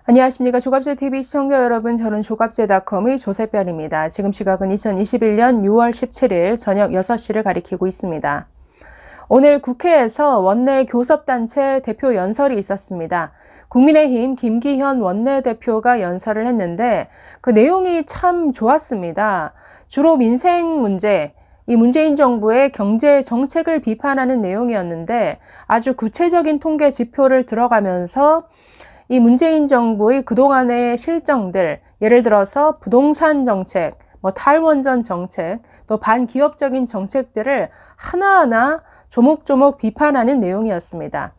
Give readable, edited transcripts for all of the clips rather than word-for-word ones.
안녕하십니까. 조갑제TV 시청자 여러분, 저는 조갑제닷컴의 조세별입니다. 지금 시각은 2021년 6월 17일 저녁 6시를 가리키고 있습니다. 오늘 국회에서 원내 교섭단체 대표 연설이 있었습니다. 국민의힘 김기현 원내대표가 연설을 했는데 그 내용이 참 좋았습니다. 주로 민생 문제, 이 문재인 정부의 경제 정책을 비판하는 내용이었는데 아주 구체적인 통계 지표를 들어가면서 이 문재인 정부의 그동안의 실정들, 예를 들어서 부동산 정책, 탈원전 정책, 또 반기업적인 정책들을 하나하나 조목조목 비판하는 내용이었습니다.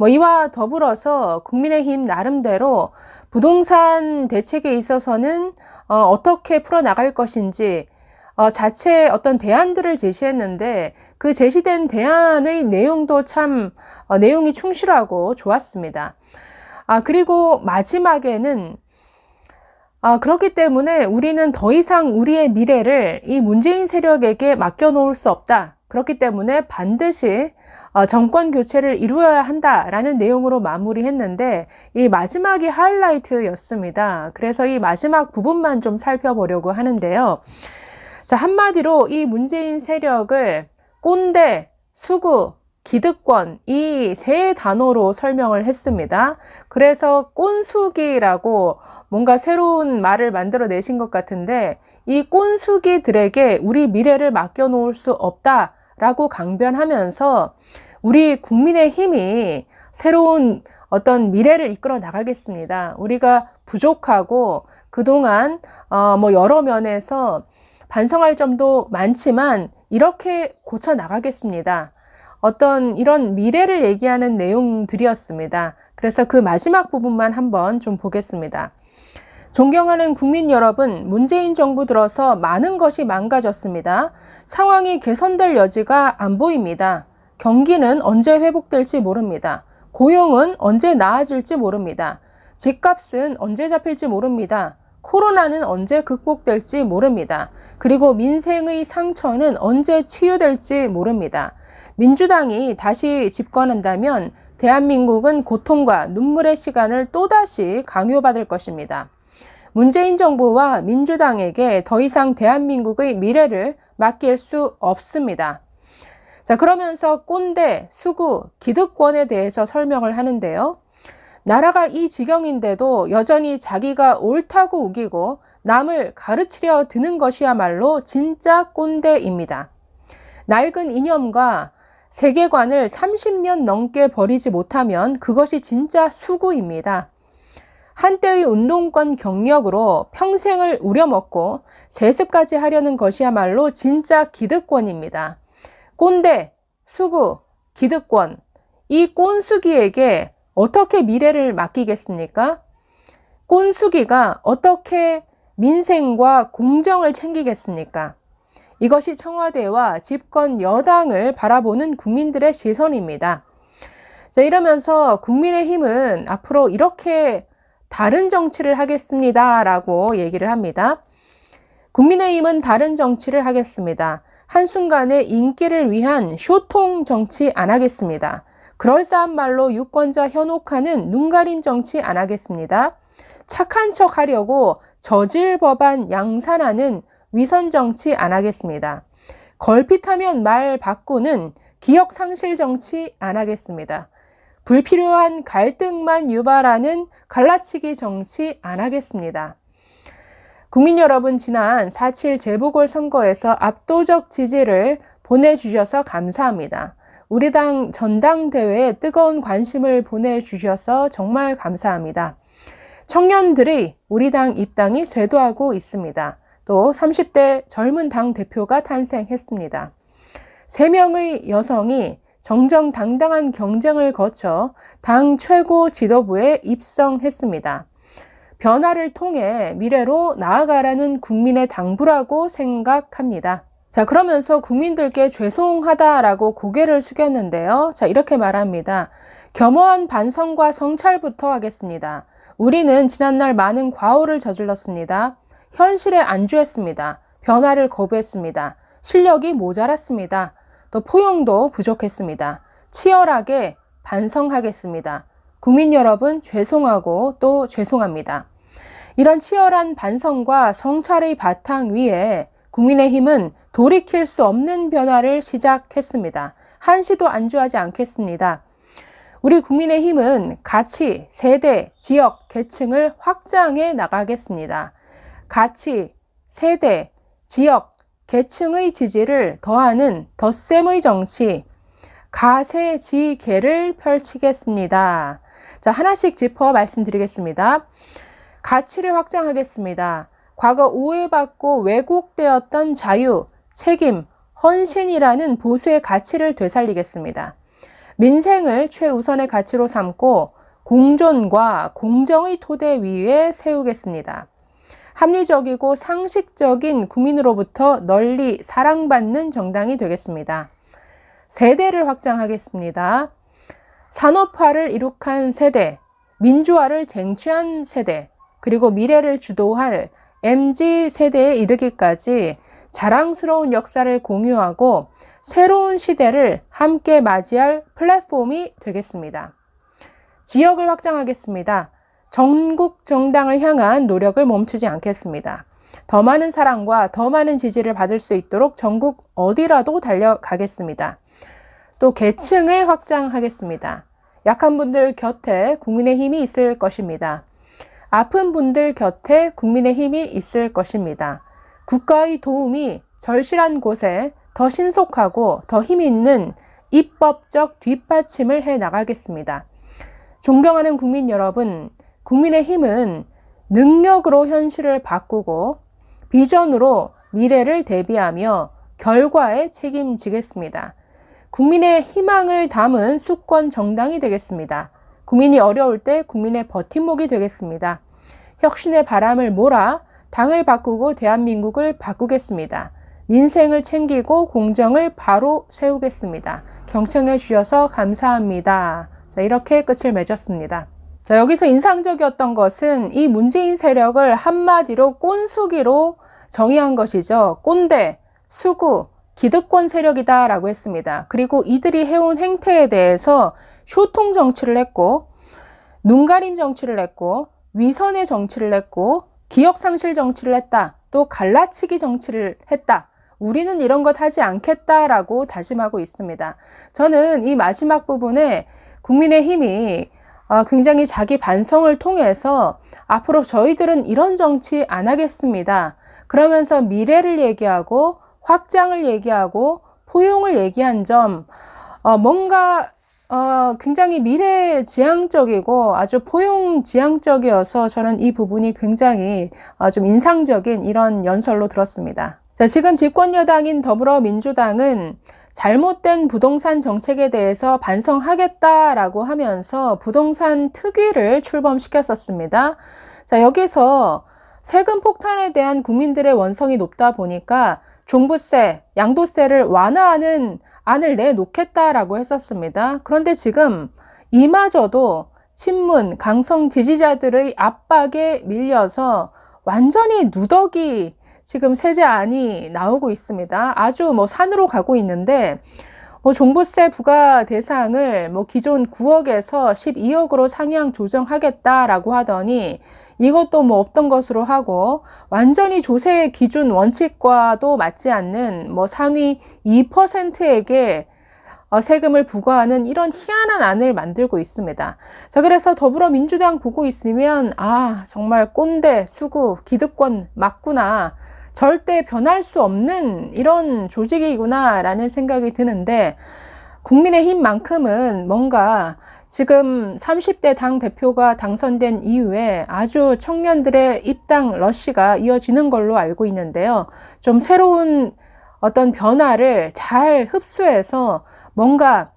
이와 더불어서 국민의힘 나름대로 부동산 대책에 있어서는 어떻게 풀어나갈 것인지 자체 어떤 대안들을 제시했는데 그 제시된 대안의 내용도 참 내용이 충실하고 좋았습니다. 그리고 마지막에는 그렇기 때문에 우리는 더 이상 우리의 미래를 이 문재인 세력에게 맡겨놓을 수 없다. 그렇기 때문에 반드시 정권 교체를 이루어야 한다라는 내용으로 마무리했는데 이 마지막이 하이라이트였습니다. 그래서 이 마지막 부분만 좀 살펴보려고 하는데요. 자, 한마디로 이 문재인 세력을 꼰대, 수구, 기득권 이 세 단어로 설명을 했습니다. 그래서 꼰수기라고 뭔가 새로운 말을 만들어내신 것 같은데 이 꼰수기들에게 우리 미래를 맡겨놓을 수 없다라고 강변하면서 우리 국민의힘이 새로운 어떤 미래를 이끌어 나가겠습니다. 우리가 부족하고 그동안 여러 면에서 반성할 점도 많지만 이렇게 고쳐 나가겠습니다. 어떤 이런 미래를 얘기하는 내용들이었습니다. 그래서 그 마지막 부분만 한번 좀 보겠습니다. 존경하는 국민 여러분, 문재인 정부 들어서 많은 것이 망가졌습니다. 상황이 개선될 여지가 안 보입니다. 경기는 언제 회복될지 모릅니다. 고용은 언제 나아질지 모릅니다. 집값은 언제 잡힐지 모릅니다. 코로나는 언제 극복될지 모릅니다. 그리고 민생의 상처는 언제 치유될지 모릅니다. 민주당이 다시 집권한다면 대한민국은 고통과 눈물의 시간을 또다시 강요받을 것입니다. 문재인 정부와 민주당에게 더 이상 대한민국의 미래를 맡길 수 없습니다. 자, 그러면서 꼰대, 수구, 기득권에 대해서 설명을 하는데요. 나라가 이 지경인데도 여전히 자기가 옳다고 우기고 남을 가르치려 드는 것이야말로 진짜 꼰대입니다. 낡은 이념과 세계관을 30년 넘게 버리지 못하면 그것이 진짜 수구입니다. 한때의 운동권 경력으로 평생을 우려먹고 세습까지 하려는 것이야말로 진짜 기득권입니다. 꼰대, 수구, 기득권, 이 꼰수기에게 어떻게 미래를 맡기겠습니까? 꼰수기가 어떻게 민생과 공정을 챙기겠습니까? 이것이 청와대와 집권 여당을 바라보는 국민들의 시선입니다. 자, 이러면서 국민의힘은 앞으로 이렇게 다른 정치를 하겠습니다 라고 얘기를 합니다. 국민의힘은 다른 정치를 하겠습니다. 한순간의 인기를 위한 쇼통 정치 안 하겠습니다. 그럴싸한 말로 유권자 현혹하는 눈가림 정치 안 하겠습니다. 착한 척 하려고 저질 법안 양산하는 위선 정치 안 하겠습니다. 걸핏하면 말 바꾸는 기억 상실 정치 안 하겠습니다. 불필요한 갈등만 유발하는 갈라치기 정치 안 하겠습니다. 국민 여러분, 지난 4.7 재보궐선거에서 압도적 지지를 보내주셔서 감사합니다. 우리 당 전당대회에 뜨거운 관심을 보내주셔서 정말 감사합니다. 청년들이 우리 당 입당이 쇄도하고 있습니다. 또 30대 젊은 당대표가 탄생했습니다. 3명의 여성이 정정당당한 경쟁을 거쳐 당 최고 지도부에 입성했습니다. 변화를 통해 미래로 나아가라는 국민의 당부라고 생각합니다. 자, 그러면서 국민들께 죄송하다라고 고개를 숙였는데요. 자, 이렇게 말합니다. 겸허한 반성과 성찰부터 하겠습니다. 우리는 지난날 많은 과오를 저질렀습니다. 현실에 안주했습니다. 변화를 거부했습니다. 실력이 모자랐습니다. 또 포용도 부족했습니다. 치열하게 반성하겠습니다. 국민 여러분 죄송하고 또 죄송합니다. 이런 치열한 반성과 성찰의 바탕 위에 국민의힘은 돌이킬 수 없는 변화를 시작했습니다. 한시도 안주하지 않겠습니다. 우리 국민의힘은 가치, 세대, 지역, 계층을 확장해 나가겠습니다. 가치, 세대, 지역, 계층의 지지를 더하는 덧셈의 정치, 가세지계를 펼치겠습니다. 자, 하나씩 짚어 말씀드리겠습니다. 가치를 확장하겠습니다. 과거 오해받고 왜곡되었던 자유, 책임, 헌신이라는 보수의 가치를 되살리겠습니다. 민생을 최우선의 가치로 삼고 공존과 공정의 토대 위에 세우겠습니다. 합리적이고 상식적인 국민으로부터 널리 사랑받는 정당이 되겠습니다. 세대를 확장하겠습니다. 산업화를 이룩한 세대, 민주화를 쟁취한 세대, 그리고 미래를 주도할 MZ세대에 이르기까지 자랑스러운 역사를 공유하고 새로운 시대를 함께 맞이할 플랫폼이 되겠습니다. 지역을 확장하겠습니다. 전국 정당을 향한 노력을 멈추지 않겠습니다. 더 많은 사랑과 더 많은 지지를 받을 수 있도록 전국 어디라도 달려가겠습니다. 또 계층을 확장하겠습니다. 약한 분들 곁에 국민의힘이 있을 것입니다. 아픈 분들 곁에 국민의힘이 있을 것입니다. 국가의 도움이 절실한 곳에 더 신속하고 더 힘 있는 입법적 뒷받침을 해 나가겠습니다. 존경하는 국민 여러분, 국민의힘은 능력으로 현실을 바꾸고 비전으로 미래를 대비하며 결과에 책임지겠습니다. 국민의 희망을 담은 수권 정당이 되겠습니다. 국민이 어려울 때 국민의 버팀목이 되겠습니다. 혁신의 바람을 몰아 당을 바꾸고 대한민국을 바꾸겠습니다. 민생을 챙기고 공정을 바로 세우겠습니다. 경청해 주셔서 감사합니다. 자, 이렇게 끝을 맺었습니다. 자, 여기서 인상적이었던 것은 이 문재인 세력을 한마디로 꼰수기로 정의한 것이죠. 꼰대, 수구, 기득권 세력이다라고 했습니다. 그리고 이들이 해온 행태에 대해서 효통 정치를 했고, 눈가림 정치를 했고, 위선의 정치를 했고, 기억상실 정치를 했다. 또 갈라치기 정치를 했다. 우리는 이런 것 하지 않겠다라고 다짐하고 있습니다. 저는 이 마지막 부분에 국민의힘이 굉장히 자기 반성을 통해서 앞으로 저희들은 이런 정치 안 하겠습니다. 그러면서 미래를 얘기하고 확장을 얘기하고 포용을 얘기한 점, 뭔가 굉장히 미래지향적이고 아주 포용지향적이어서 저는 이 부분이 굉장히 좀 인상적인 이런 연설로 들었습니다. 자, 지금 집권여당인 더불어민주당은 잘못된 부동산 정책에 대해서 반성하겠다라고 하면서 부동산 특위를 출범시켰었습니다. 자, 여기서 세금 폭탄에 대한 국민들의 원성이 높다 보니까 종부세, 양도세를 완화하는 안을 내놓겠다라고 했었습니다. 그런데 지금 이마저도 친문, 강성 지지자들의 압박에 밀려서 완전히 누더기 지금 세제안이 나오고 있습니다. 아주 산으로 가고 있는데 종부세 부과 대상을 기존 9억에서 12억으로 상향 조정하겠다라고 하더니 이것도 없던 것으로 하고 완전히 조세 기준 원칙과도 맞지 않는 상위 2%에게 세금을 부과하는 이런 희한한 안을 만들고 있습니다. 자, 그래서 더불어민주당 보고 있으면 정말 꼰대, 수구, 기득권 맞구나. 절대 변할 수 없는 이런 조직이구나 라는 생각이 드는데 국민의힘만큼은 뭔가 지금 30대 당대표가 당선된 이후에 아주 청년들의 입당 러시가 이어지는 걸로 알고 있는데요. 좀 새로운 어떤 변화를 잘 흡수해서 뭔가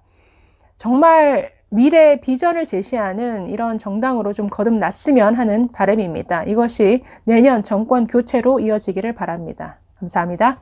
정말 미래 비전을 제시하는 이런 정당으로 좀 거듭났으면 하는 바람입니다. 이것이 내년 정권 교체로 이어지기를 바랍니다. 감사합니다.